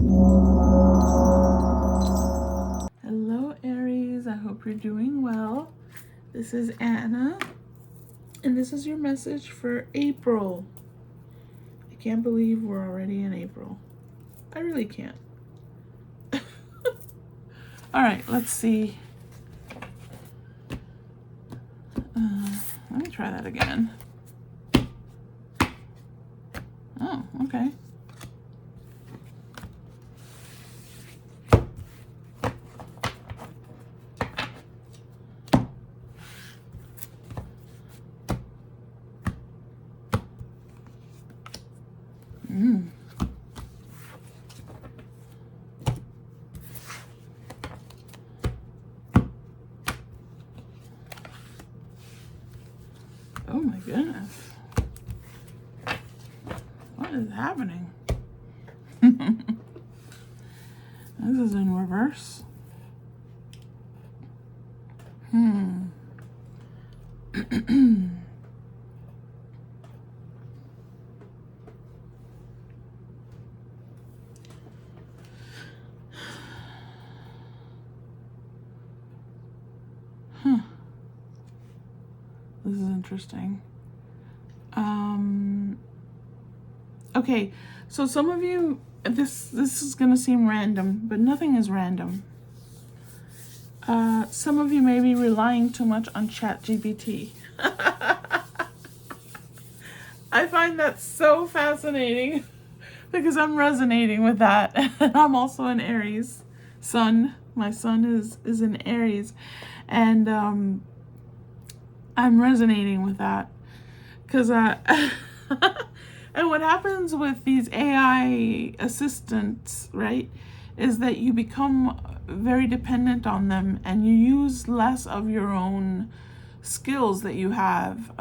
Hello, Aries. I hope you're doing well. This is Anna, and this is your message for April. I can't believe we're already in April. I really can't. All right, let's see. Let me try that again. Oh, okay. Oh my goodness. What is happening? This is in reverse. This is interesting. Okay, so some of you, this is gonna seem random, but nothing is random. Some of you may be relying too much on ChatGPT. I find that so fascinating because I'm resonating with that. And I'm also an Aries sun. My sun is in Aries, and I'm resonating with that because and what happens with these AI assistants, right, is that you become very dependent on them and you use less of your own skills that you have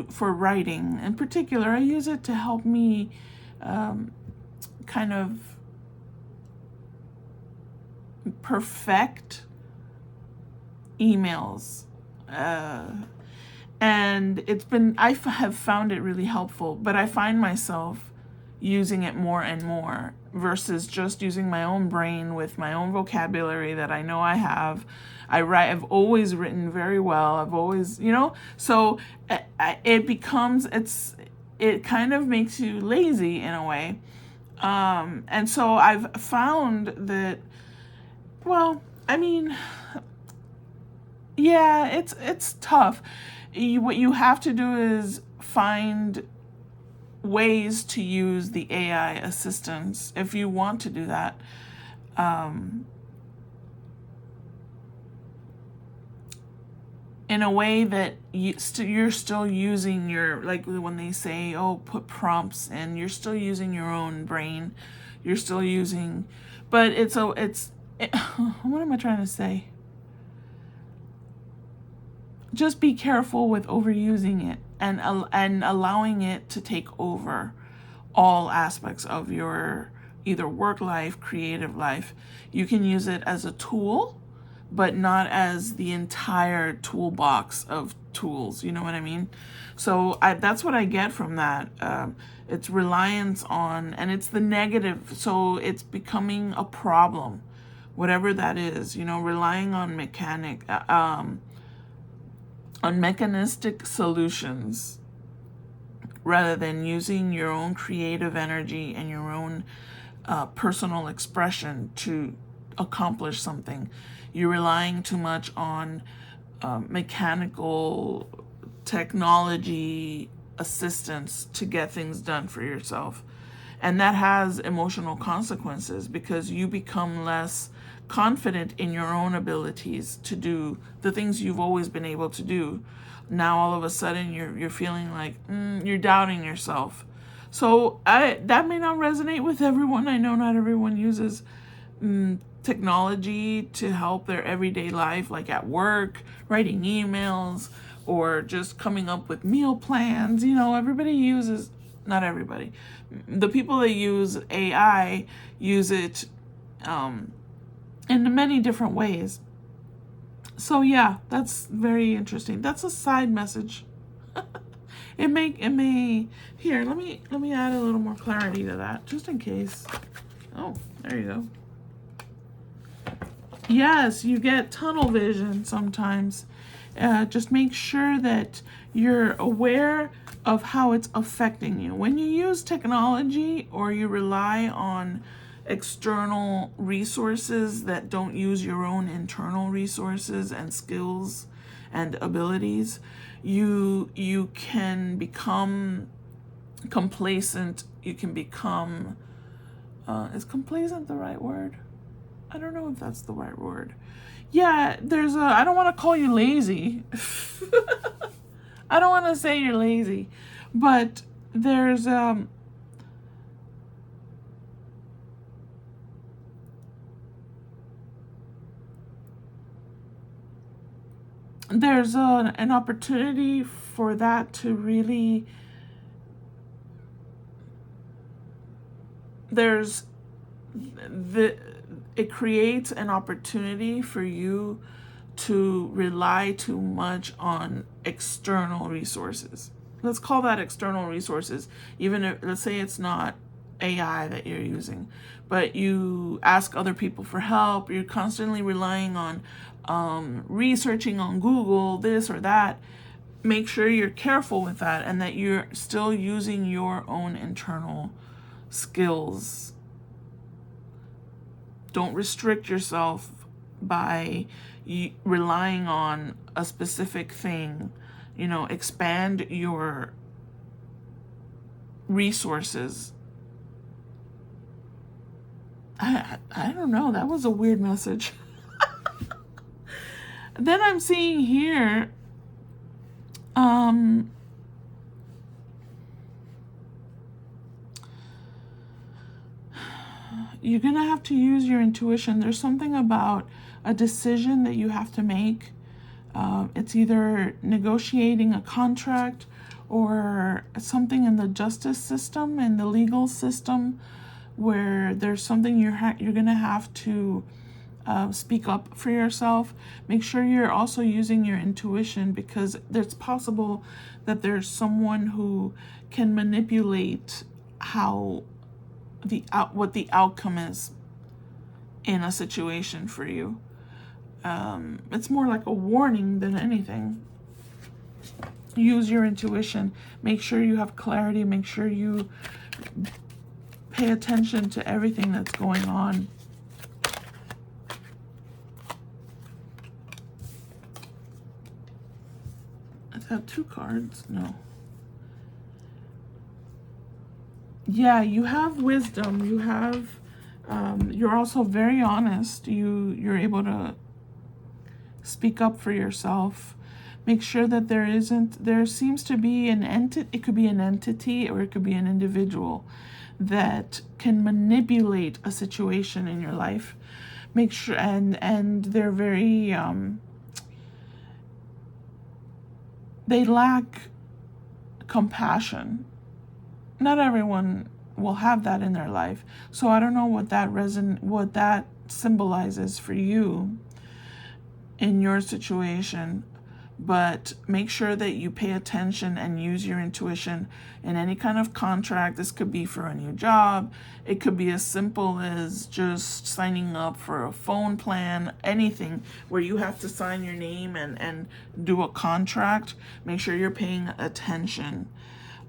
for writing. In particular, I use it to help me kind of perfect emails. And I have found it really helpful, but I find myself using it more and more versus just using my own brain with my own vocabulary that I know I have. I've always written very well. I've always, so it kind of makes you lazy in a way. And so I've found that, well, I mean, yeah, it's tough. What you have to do is find ways to use the AI assistants if you want to do that. In a way that you're still using your, like when they say, oh, put prompts in, you're still using your own brain. You're still using, but what am I trying to say? Just be careful with overusing it and allowing it to take over all aspects of your either work life, creative life. You can use it as a tool, but not as the entire toolbox of tools. You know what I mean? So that's what I get from that. It's reliance on, and it's the negative. So it's becoming a problem, whatever that is. Relying on mechanistic solutions rather than using your own creative energy and your own personal expression to accomplish something. You're relying too much on mechanical technology assistance to get things done for yourself. And that has emotional consequences because you become less confident in your own abilities to do the things you've always been able to do. Now all of a sudden you're feeling like you're doubting yourself. So that may not resonate with everyone. I know not everyone uses technology to help their everyday life, like at work, writing emails, or just coming up with meal plans. Everybody uses, not everybody, the people that use AI use it in many different ways. So yeah, that's very interesting. That's a side message. It may here, let me add a little more clarity to that, just in case. There you go. Yes, you get tunnel vision sometimes. Just make sure that you're aware of how it's affecting you. When you use technology or you rely on external resources that don't use your own internal resources and skills and abilities, you can become complacent. You can become, is complacent the right word? I don't know if that's the right word. Yeah, I don't want to call you lazy. I don't want to say you're lazy, but there's an opportunity for that to really, it creates an opportunity for you to rely too much on external resources. Let's call that external resources, even if, let's say it's not AI that you're using, but you ask other people for help, you're constantly relying on researching on Google, this or that. Make sure you're careful with that and that you're still using your own internal skills. Don't restrict yourself by relying on a specific thing. Expand your resources. I don't know. That was a weird message. Then I'm seeing here, you're going to have to use your intuition. There's something about a decision that you have to make. It's either negotiating a contract or something in the justice system and the legal system where there's something you're going to have to speak up for yourself. Make sure you're also using your intuition, because it's possible that there's someone who can manipulate what the outcome is in a situation for you. It's more like a warning than anything. Use your intuition. Make sure you have clarity. Make sure you pay attention to everything that's going on. I have 2 cards. No. Yeah, you have wisdom. You have. You're also very honest. You're able to speak up for yourself. Make sure that there seems to be an entity. It could be an entity or it could be an individual that can manipulate a situation in your life. Make sure, and they're very they lack compassion. Not everyone will have that in their life. So I don't know what that symbolizes for you in your situation, but make sure that you pay attention and use your intuition in any kind of contract. This could be for a new job. It could be as simple as just signing up for a phone plan, anything where you have to sign your name and do a contract. Make sure you're paying attention.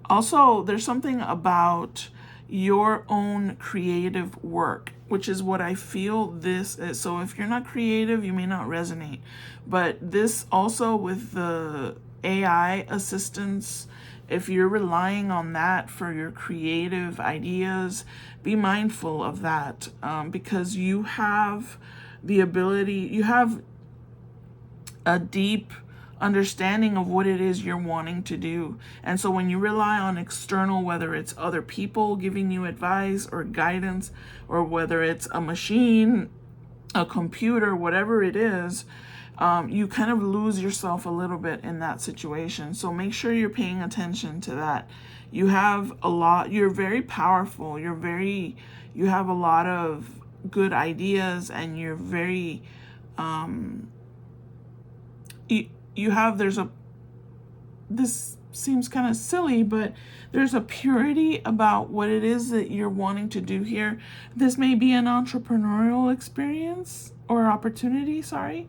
Also, there's something about your own creative work, which is what I feel this is. So if you're not creative, you may not resonate. But this also with the AI assistance, if you're relying on that for your creative ideas, be mindful of that, because you have the ability, you have a deep understanding of what it is you're wanting to do. And so when you rely on external, whether it's other people giving you advice or guidance, or whether it's a machine, a computer, whatever it is, you kind of lose yourself a little bit in that situation. So make sure you're paying attention to that. You have you're very powerful. You have a lot of good ideas, and you're very, there's this seems kind of silly, but there's a purity about what it is that you're wanting to do here. This may be an entrepreneurial experience or opportunity, sorry.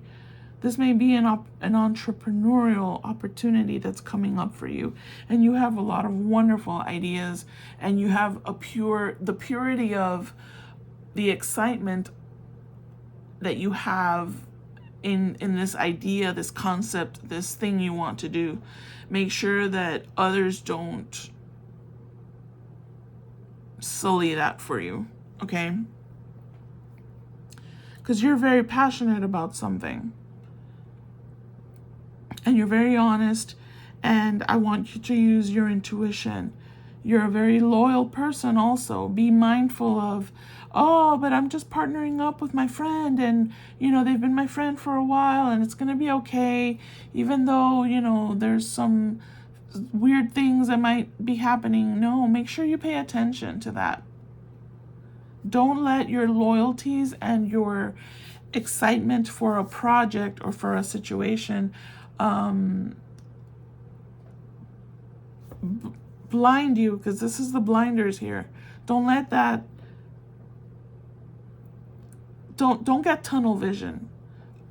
This may be an entrepreneurial opportunity that's coming up for you, and you have a lot of wonderful ideas, and you have the purity of the excitement that you have in this idea, this concept, this thing you want to do. Make sure that others don't sully that for you, okay? Because you're very passionate about something. And you're very honest, and I want you to use your intuition. You're a very loyal person also. Be mindful of, oh, but I'm just partnering up with my friend, and, you know, they've been my friend for a while, and it's going to be okay, even though, you know, there's some weird things that might be happening. No, make sure you pay attention to that. Don't let your loyalties and your excitement for a project or for a situation blind you, because this is the blinders here. Don't let that, don't get tunnel vision.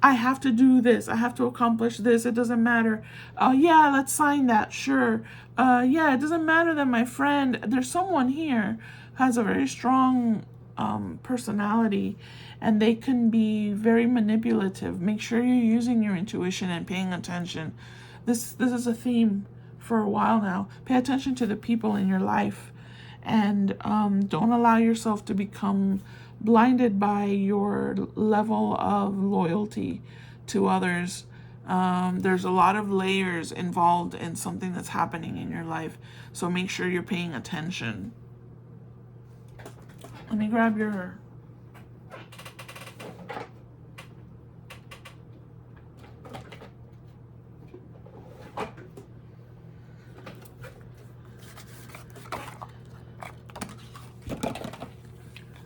I have to do this, I have to accomplish this, it doesn't matter. Yeah, let's sign that, sure. Yeah, it doesn't matter that my friend, there's someone here who has a very strong personality, and they can be very manipulative. Make sure you're using your intuition and paying attention. This is a theme for a while now. Pay attention to the people in your life, and don't allow yourself to become blinded by your level of loyalty to others. There's a lot of layers involved in something that's happening in your life, so make sure you're paying attention. Let me grab your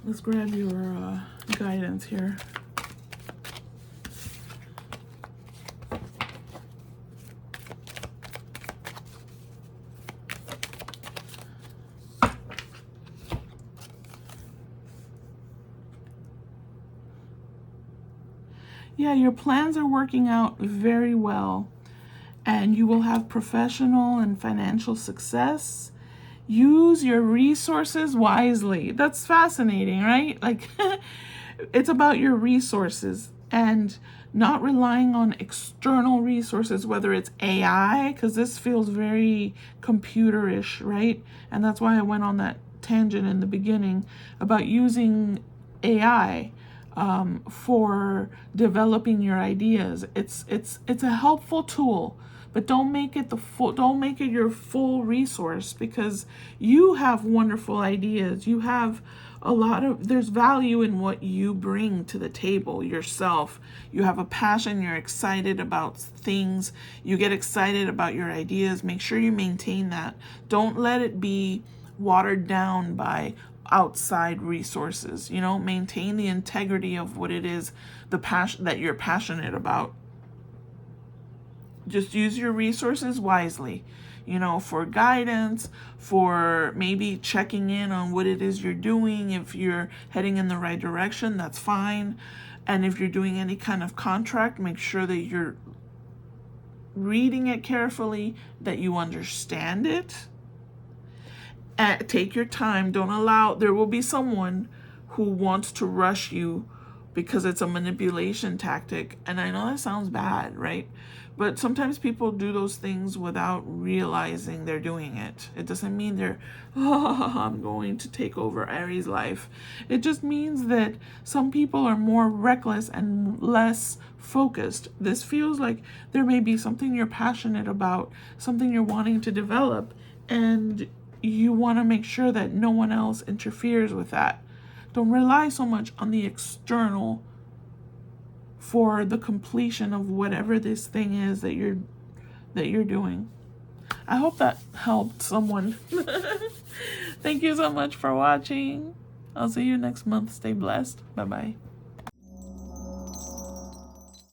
let's grab your guidance here. Yeah, your plans are working out very well, and you will have professional and financial success. Use your resources wisely. That's fascinating, right? Like, it's about your resources and not relying on external resources, whether it's AI, because this feels very computerish, right? And that's why I went on that tangent in the beginning about using AI for developing your ideas. It's a helpful tool, but don't make it your full resource, because you have wonderful ideas. You have there's value in what you bring to the table yourself. You have a passion, you're excited about things, you get excited about your ideas. Make sure you maintain that. Don't let it be watered down by outside resources. You know, maintain the integrity of what it is, the passion that you're passionate about. Just use your resources wisely, you know, for guidance, for maybe checking in on what it is you're doing. If you're heading in the right direction, that's fine. And if you're doing any kind of contract, make sure that you're reading it carefully, that you understand it. Take your time. Don't allow, there will be someone who wants to rush you because it's a manipulation tactic. And I know that sounds bad, right? But sometimes people do those things without realizing they're doing it. It doesn't mean they're, oh, I'm going to take over Aries' life. It just means that some people are more reckless and less focused. This feels like there may be something you're passionate about, something you're wanting to develop, and you want to make sure that no one else interferes with that. Don't rely so much on the external for the completion of whatever this thing is that you're doing. I hope that helped someone. Thank you so much for watching. I'll see you next month. Stay blessed. Bye-bye.